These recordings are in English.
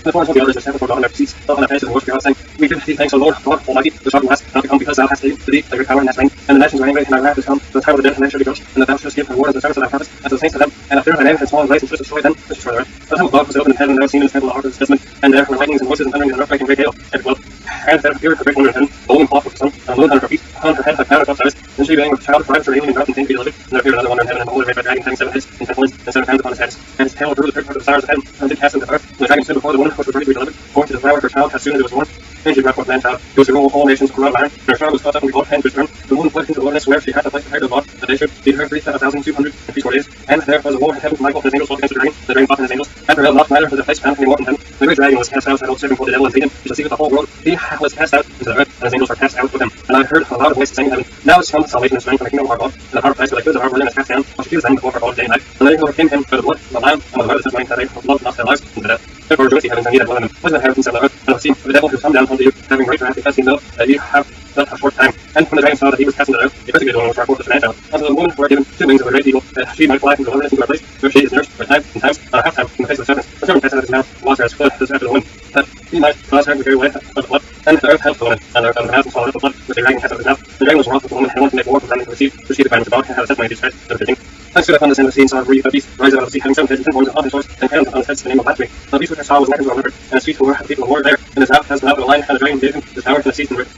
the four and 20 others that stand before God in their seats, fell on their faces and worshipped God, saying, We give thee thanks, O Lord, God Almighty, the struggle has not become because thou hast given to thee thy great power and hast reigned, and the nations are angry, and thy wrath is come, the time of the dead and men shall be judged, and that thou shouldst give reward unto the servants of thy prophets, and to the saints of them, and after thy name has fallen place, and shouldst destroy them which destroy the earth. The temple of God was opened in heaven, and thou hast seen in his temple the ark of his testament, and there were lightnings and voices and thunderings and earthquake and great hail, and blood. And there appeared a great wonder in heaven, the woman cloth with the sun, and the moon under her feet, upon her head had crown of stars, and she being with a child, cried for alien and dropped and 10 feet delivered. And there appeared another wonder in heaven, and behold, a great red dragon having 7 heads and 10 horns, and 7 hands upon his heads, and his tail drew the third part of the stars of heaven, and did cast them to earth. And the dragon stood before the woman which was ready to be delivered, for to devour her child as soon as it was born. And she brought forth man child, who was to rule all nations from Rod of iron, and her child was caught up in God and returned. The woman fled into the wilderness where she had the place prepared of God, that they should feed her 3,264 days. And there was a war in heaven, Michael and his angels fought against the dragon fought and his angels, and prevailed not, neither was the place found any more in heaven. The great dragon was cast out, that old serpent called the devil and Satan, which deceiveth the whole world. He was cast out into the earth, and his angels were cast out with him. And I heard a loud voice saying in heaven, Now is come salvation and strength and the kingdom of our God, and the power of Christ, for the goods of our willing is cast down, which accused them before our God day and night. And they overcame him by the blood of the Lamb, and by the word of the testimony, that they loved not their lives unto death. Therefore rejoice ye heavens, and ye that dwell in them, with the inheritance of the earth, and of the sea, of the devil who is come down unto you, having great wrath, because he know that ye have but a short time. And when the dragon saw that he was cast into the earth, he persecuted the one which brought forth the man child. Unto the woman were given 2 wings of a great eagle, that she might fly from deliverance into her place, where she is nursed for time and times, and a half time in the face of the serpent. The serpent cast out of his mouth water as flood after the woman, that he might cause her to carry away of the blood. And the earth helped the woman, and the earth out of the mouth and swallowed up the blood, which the dragon cast out of his mouth. The dragon was wroth with the woman, and wanted to make war with them to receive the commandments of God, and had a testimony of Jesus Christ, to the king. And stood upon the sand of the sea, and saw a breed of beast rise out of the sea, having 7 heads and 10 horns upon his horse, and crowns upon his heads, the name of blasphemy. And the beast which I saw was like unto a leopard, and his feet were the feet of a warrior there, and his mouth has the mouth of a lion, and the dragon gave him his power, and the seas and river.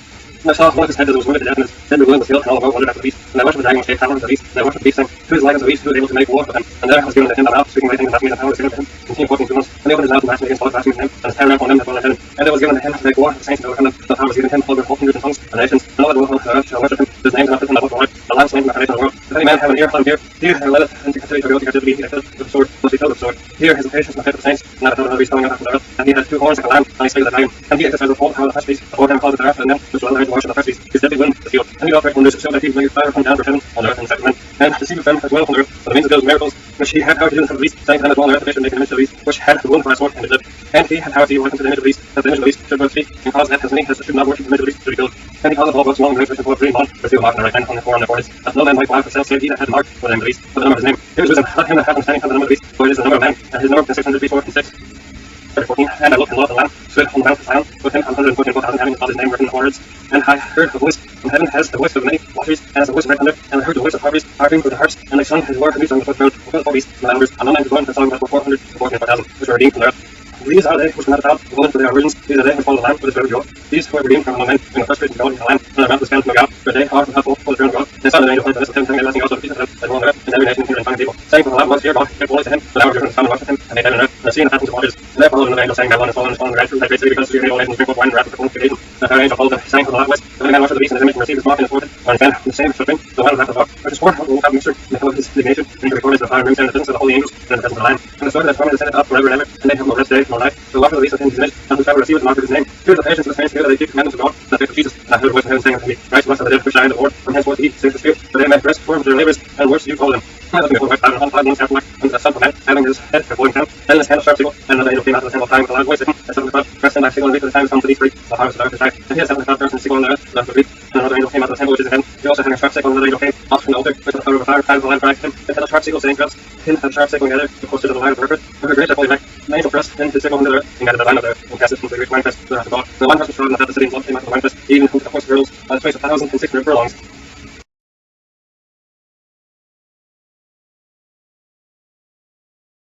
And I saw one of his heads that was wounded to death, and his head was healed, and all about wondered at the beast. And I worshipped the dragon which gave power unto the beast, and I worshipped the beast, saying, Who is like unto the beast, who is able to make war with him? And there was given to him a mouth, speaking great things, and blasphemy, and power was given to him. And he walking 2 months, and he opened his mouth and blasphemy against all blasphemy to him, and his tabernacle on them that dwell in heaven. And there was given to him to make war with the saints and overcome them. The power was given him over all kindreds and tongues and nations, and all that dwell on the earth shall worship him. His name is not written in the book of life, the Lamb slain from the foundation of the world. If any man have an ear, let him hear. He that letteth into captivity shall go to captivity, he that filleth with the sword must be filled with the sword. Here is the patience and the faith of the saints, and that of the beast coming out from the earth. And he had 2 horns like a lamb, and he spake with the dragon. And he exercised the whole power of the first beast, before him caused the earth and them which dwell therein to worship the first beast. His deadly wind, the field. And he doth great wonders, so that he maketh fire come down from heaven on the earth and sacrifice men, and deceiveth them that dwell upon the earth, by the means of those miracles which he had power to do unto the beast, saying to them that dwell on the earth, that they should make an image of the beast, which had the wound for a sword, and did live. And he had power to work unto the image of the beast, that the image of the beast should both speak, and cause that as many as should not worship the image of the beast should be killed. And he caused all books long and great written full of green bond, receive a mark on the right hand, on the 4 on their foreheads, that no man might fly for himself, save he that had the mark for the name of the beast, for the number of his name. Here is wisdom, let him that hath understanding come the number of the beast, for it is the number of man, and his number is 666. Verse 14, and I looked and lo, the Lamb stood on the mount of Zion, with him 144,000 having his name written in the words. And I heard a voice from heaven as the voice of many watchers, and as the voice of great thunder, and I heard the voice of harpists harping with the harps, and they sung his word, and he sung before the throne, before the 4 beasts, and the numbers, and no man could learn the song that were 444,000, which were redeemed from the earth. These are they which were not defiled, the woman for their virgins. These are they which follow the Lamb with his word of joy. These who are redeemed from among men, being the first fruits of God and the Lamb, and their mouth was found from God, for they are without fault for the throne of God. And saw the angel of the heaven, telling everlasting also the peace of them that dwell on the earth, and every nation, kindred, and tongue, and people, saying, For the Lamb was fear God, give glory to him, for thou art driven to come and worship him, and made heaven and earth, and the sea and the fountains of waters. And there followed another angel, saying, Babylon is fallen, the great city, because she made all nations drink of wine and wrath of the fornication. And her angel followed them, saying, For the Lamb was, if any man worship the beast in his image, and receive his mark in his forehead, or in his hand, the same shall drink the wine of the wrath of God, which is poured out will have mixture in the cup of his indignation, and he records the fire and brimstone, and the presence of the holy angels, and in the presence of the Lamb. And the sword that is from it is set up forever and ever, and they have no rest day nor night. So watch for the beast of his image, and whosoever receiveth the mark of his name. Here is the patience of the saints, here that they keep the commandments of God, and the faith of Jesus. And I heard a voice from heaven saying unto me, Rise, blessed are the dead which die in the Lord, from henceforth eat, saith the Spirit, that they may rest perform their labours, and works you follow them. And I looked before the white cloud, and on 5 months after unto the Son of Man, having his head a flowing crown, and in his hand a sharp sickle. And another angel came out of the temple, crying with a loud voice, saying, And set up the cloud, rest in thy sickle, and reap, for the time is come to thee free, the harvest of the earth is ripe. And he has set up the cloud, first, and the sickle on the earth, left to reap. And another angel came out of the temple which is in heaven, he also having a sharp sickle, and another angel came out from the altar, which was the power of a fire, crying with a loud cry to him, and had a sharp sickle, saying to us, Him had a sharp sickle together, the course to the line of the workers, with a great holy neck. And the angel thrust in his sickle into the earth, and gathered the vine of the earth, and cast it into the great winepress, to the wrath of God. And the winepress was shrouded, and the city and blood came out of the winepress, even into the horse girdles, by the space of 1,600 furlongs.